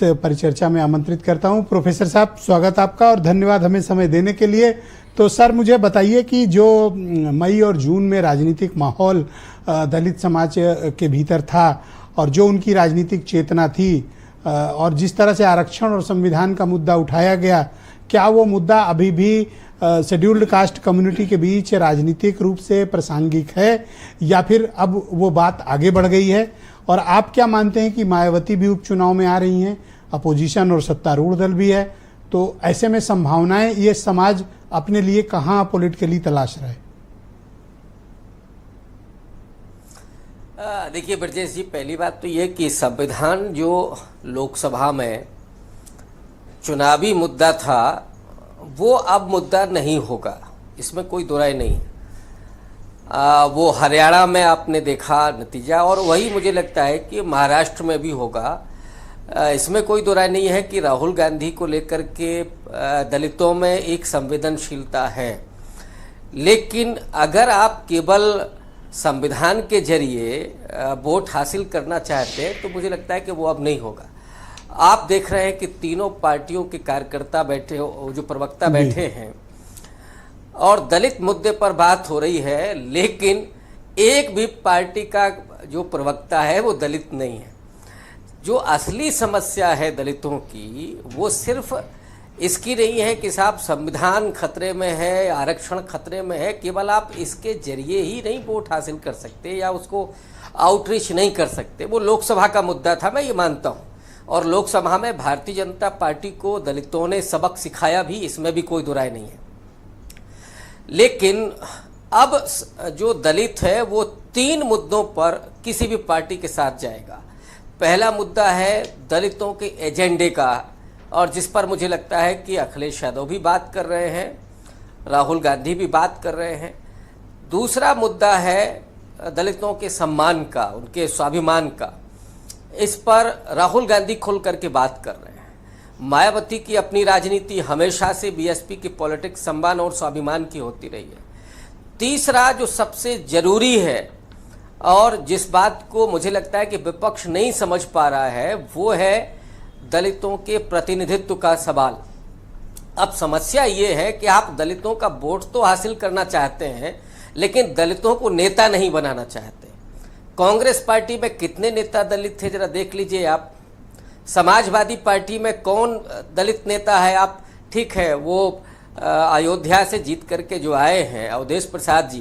परिचर्चा में आमंत्रित करता हूं। प्रोफेसर साहब, स्वागत आपका और धन्यवाद हमें समय देने के लिए। तो सर, मुझे बताइए कि जो मई और जून में राजनीतिक माहौल दलित समाज के भीतर था और जो उनकी राजनीतिक चेतना थी और जिस तरह से आरक्षण और संविधान का मुद्दा उठाया गया, क्या वो मुद्दा अभी भी शेड्यूल्ड कास्ट कम्युनिटी के बीच राजनीतिक रूप से प्रासंगिक है या फिर अब वो बात आगे बढ़ गई है? और आप क्या मानते हैं कि मायावती भी उपचुनाव में आ रही हैं, अपोजिशन और सत्तारूढ़ दल भी है, तो ऐसे में संभावनाएं ये समाज अपने लिए कहाँ पॉलिटिकली तलाश रहे? देखिए ब्रजेश जी, पहली बात तो ये कि संविधान जो लोकसभा में चुनावी मुद्दा था वो अब मुद्दा नहीं होगा, इसमें कोई दो राय नहीं है। वो हरियाणा में आपने देखा नतीजा, और वही मुझे लगता है कि महाराष्ट्र में भी होगा। इसमें कोई दो राय नहीं है कि राहुल गांधी को लेकर के दलितों में एक संवेदनशीलता है, लेकिन अगर आप केवल संविधान के जरिए वोट हासिल करना चाहते हैं तो मुझे लगता है कि वो अब नहीं होगा। आप देख रहे हैं कि तीनों पार्टियों के कार्यकर्ता बैठे, जो प्रवक्ता बैठे हैं, और दलित मुद्दे पर बात हो रही है, लेकिन एक भी पार्टी का जो प्रवक्ता है वो दलित नहीं है। जो असली समस्या है दलितों की वो सिर्फ इसकी नहीं है कि साहब संविधान खतरे में है, आरक्षण खतरे में है, केवल आप इसके जरिए ही नहीं वोट हासिल कर सकते या उसको आउटरीच नहीं कर सकते। वो लोकसभा का मुद्दा था, मैं ये मानता हूँ, और लोकसभा में भारतीय जनता पार्टी को दलितों ने सबक सिखाया भी, इसमें भी कोई दो राय नहीं है। लेकिन अब जो दलित है वो तीन मुद्दों पर किसी भी पार्टी के साथ जाएगा। पहला मुद्दा है दलितों के एजेंडे का, और जिस पर मुझे लगता है कि अखिलेश यादव भी बात कर रहे हैं, राहुल गांधी भी बात कर रहे हैं। दूसरा मुद्दा है दलितों के सम्मान का, उनके स्वाभिमान का। इस पर राहुल गांधी खुल करके बात कर रहे हैं। मायावती की अपनी राजनीति हमेशा से बीएसपी की पॉलिटिक्स सम्मान और स्वाभिमान की होती रही है। तीसरा जो सबसे जरूरी है और जिस बात को मुझे लगता है कि विपक्ष नहीं समझ पा रहा है, वो है दलितों के प्रतिनिधित्व का सवाल। अब समस्या ये है कि आप दलितों का वोट तो हासिल करना चाहते हैं, लेकिन दलितों को नेता नहीं बनाना चाहते। कांग्रेस पार्टी में कितने नेता दलित थे, जरा देख लीजिए आप। समाजवादी पार्टी में कौन दलित नेता है? आप ठीक है, वो अयोध्या से जीत करके जो आए हैं अवधेश प्रसाद जी,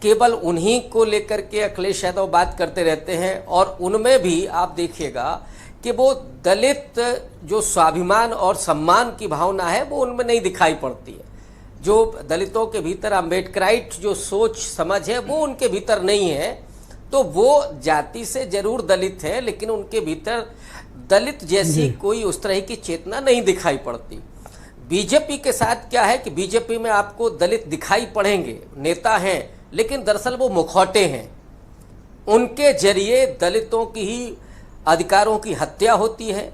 केवल उन्हीं को लेकर के अखिलेश यादव बात करते रहते हैं, और उनमें भी आप देखिएगा कि वो दलित जो स्वाभिमान और सम्मान की भावना है वो उनमें नहीं दिखाई पड़ती है। जो दलितों के भीतर अम्बेडकराइट जो सोच समझ है वो उनके भीतर नहीं है। तो वो जाति से जरूर दलित है, लेकिन उनके भीतर दलित जैसी कोई उस तरह की चेतना नहीं दिखाई पड़ती। बीजेपी के साथ क्या है कि बीजेपी में आपको दलित दिखाई पड़ेंगे, नेता हैं, लेकिन दरअसल वो मुखौटे हैं। उनके जरिए दलितों की ही अधिकारों की हत्या होती है।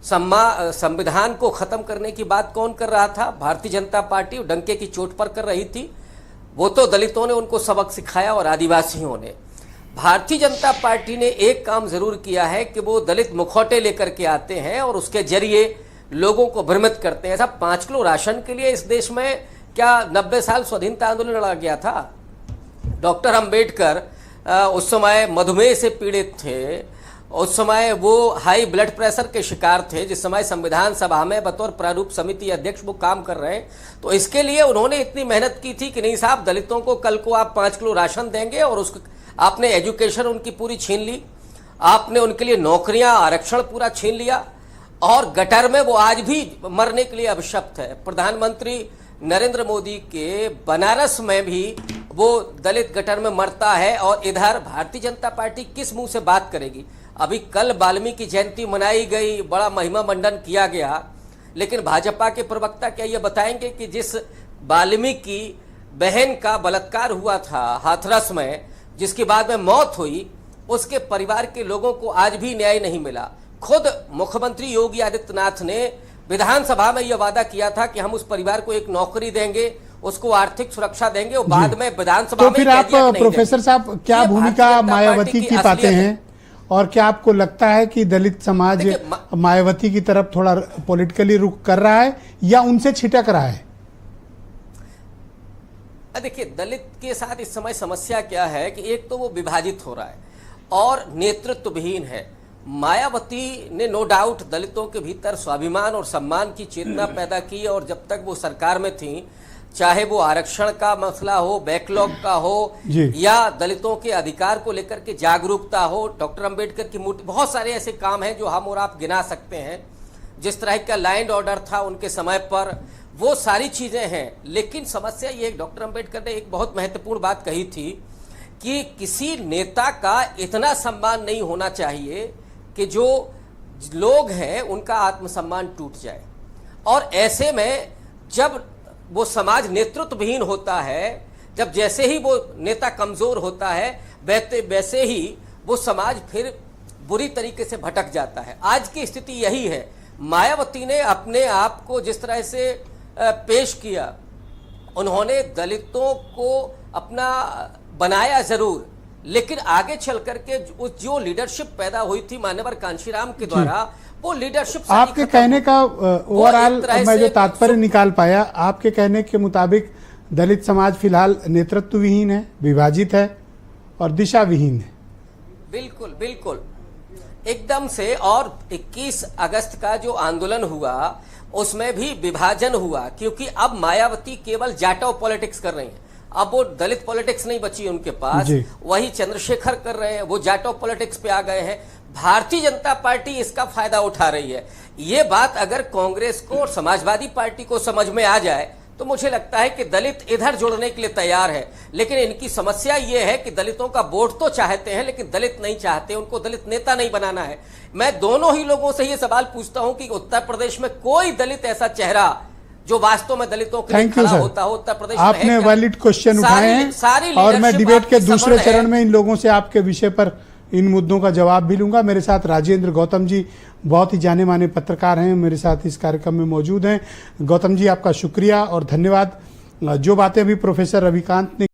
संविधान को खत्म करने की बात कौन कर रहा था? भारतीय जनता पार्टी डंके की चोट पर कर रही थी। वो तो दलितों ने उनको सबक सिखाया और आदिवासियों ने। भारतीय जनता पार्टी ने एक काम जरूर किया है कि वो दलित मुखौटे लेकर के आते हैं और उसके जरिए लोगों को भ्रमित करते हैं। ऐसा 5 किलो राशन के लिए इस देश में क्या 90 साल स्वाधीनता आंदोलन लड़ा गया था? डॉक्टर अंबेडकर उस समय मधुमेह से पीड़ित थे, उस समय वो हाई ब्लड प्रेशर के शिकार थे, जिस समय संविधान सभा में बतौर प्रारूप समिति अध्यक्ष वो काम कर रहे हैं। तो इसके लिए उन्होंने इतनी मेहनत की थी कि नहीं साहब, दलितों को कल को आप 5 किलो राशन देंगे, और उसको आपने एजुकेशन उनकी पूरी छीन ली, आपने उनके लिए नौकरियां, आरक्षण पूरा छीन लिया, और गटर में वो आज भी मरने के लिए अभिशप्त है। प्रधानमंत्री नरेंद्र मोदी के बनारस में भी वो दलित गटर में मरता है, और इधर भारतीय जनता पार्टी किस मुंह से बात करेगी? अभी कल वाल्मीकि जयंती मनाई गई, बड़ा महिमा मंडन किया गया, लेकिन भाजपा के प्रवक्ता क्या ये बताएंगे कि जिस वाल्मीकि बहन का बलात्कार हुआ था हाथरस में, जिसके बाद में मौत हुई, उसके परिवार के लोगों को आज भी न्याय नहीं मिला। खुद मुख्यमंत्री योगी आदित्यनाथ ने विधानसभा में यह वादा किया था कि हम उस परिवार को एक नौकरी देंगे, उसको आर्थिक सुरक्षा देंगे, और बाद में विधानसभा तो फिर आप प्रोफेसर साहब क्या भूमिका मायावती की पाते हैं? और क्या आपको लगता है कि दलित समाज देखिए, मायावती की तरफ थोड़ा पॉलिटिकली रुख कर रहा है या उनसे छिटक रहा है? देखिए, दलित के साथ इस समय समस्या क्या है कि एक तो वो विभाजित हो रहा है और नेतृत्वहीन है। मायावती ने नो डाउट दलितों के भीतर स्वाभिमान और सम्मान की चेतना पैदा की, और जब तक वो सरकार में थी, चाहे वो आरक्षण का मसला हो, बैकलॉग का हो, या दलितों के अधिकार को लेकर के जागरूकता हो, डॉक्टर अंबेडकर की मूर्ति, बहुत सारे ऐसे काम हैं जो हम और आप गिना सकते हैं। जिस तरह का लैंड ऑर्डर था उनके समय पर, वो सारी चीजें हैं। लेकिन समस्या ये, डॉक्टर अंबेडकर ने एक बहुत महत्वपूर्ण बात कही थी कि किसी नेता का इतना सम्मान नहीं होना चाहिए कि जो लोग हैं उनका आत्मसम्मान टूट जाए। और ऐसे में जब वो समाज नेतृत्वहीन होता है, जब जैसे ही वो नेता कमजोर होता है, वैसे ही वो समाज फिर बुरी तरीके से भटक जाता है। आज की स्थिति यही है। मायावती ने अपने आप को जिस तरह से पेश किया, उन्होंने दलितों को अपना बनाया जरूर, लेकिन आगे चल करके जो लीडरशिप पैदा हुई थी मान्यवर कांशीराम के द्वारा, वो लीडरशिप आपके कहने का ओवरऑल मैं जो तात्पर्य निकाल पाया, आपके कहने के मुताबिक दलित समाज फिलहाल नेतृत्वविहीन है, विभाजित है और दिशाविहीन है। बिल्कुल बिल्कुल एकदम से। और 21 अगस्त का जो आंदोलन हुआ उसमें भी विभाजन हुआ, क्योंकि अब मायावती केवल जाटव पॉलिटिक्स कर रही हैं। अब वो दलित पॉलिटिक्स नहीं बची उनके पास, वही चंद्रशेखर कर रहे हैं, वो जाटव पॉलिटिक्स पे आ गए हैं। भारतीय जनता पार्टी इसका फायदा उठा रही है। ये बात अगर कांग्रेस को और समाजवादी पार्टी को समझ में आ जाए तो मुझे लगता है कि दलित इधर जुड़ने के लिए तैयार है। लेकिन इनकी समस्या ये है कि दलितों का वोट तो चाहते हैं, लेकिन दलित नहीं चाहते, उनको दलित नेता नहीं बनाना है। मैं दोनों ही लोगों से ये सवाल पूछता हूं कि उत्तर प्रदेश में कोई दलित ऐसा चेहरा जो वास्तव में दलितों के लिए खड़ा होता हो उत्तर प्रदेश में? आपने वैलिड क्वेश्चन उठाए हैं और मैं डिबेट के दूसरे चरण में इन लोगों से आपके विषय पर इन मुद्दों का जवाब भी लूंगा। मेरे साथ राजेंद्र गौतम जी बहुत ही जाने माने पत्रकार हैं, मेरे साथ इस कार्यक्रम में मौजूद हैं। गौतम जी, आपका शुक्रिया और धन्यवाद। जो बातें अभी प्रोफेसर रविकांत ने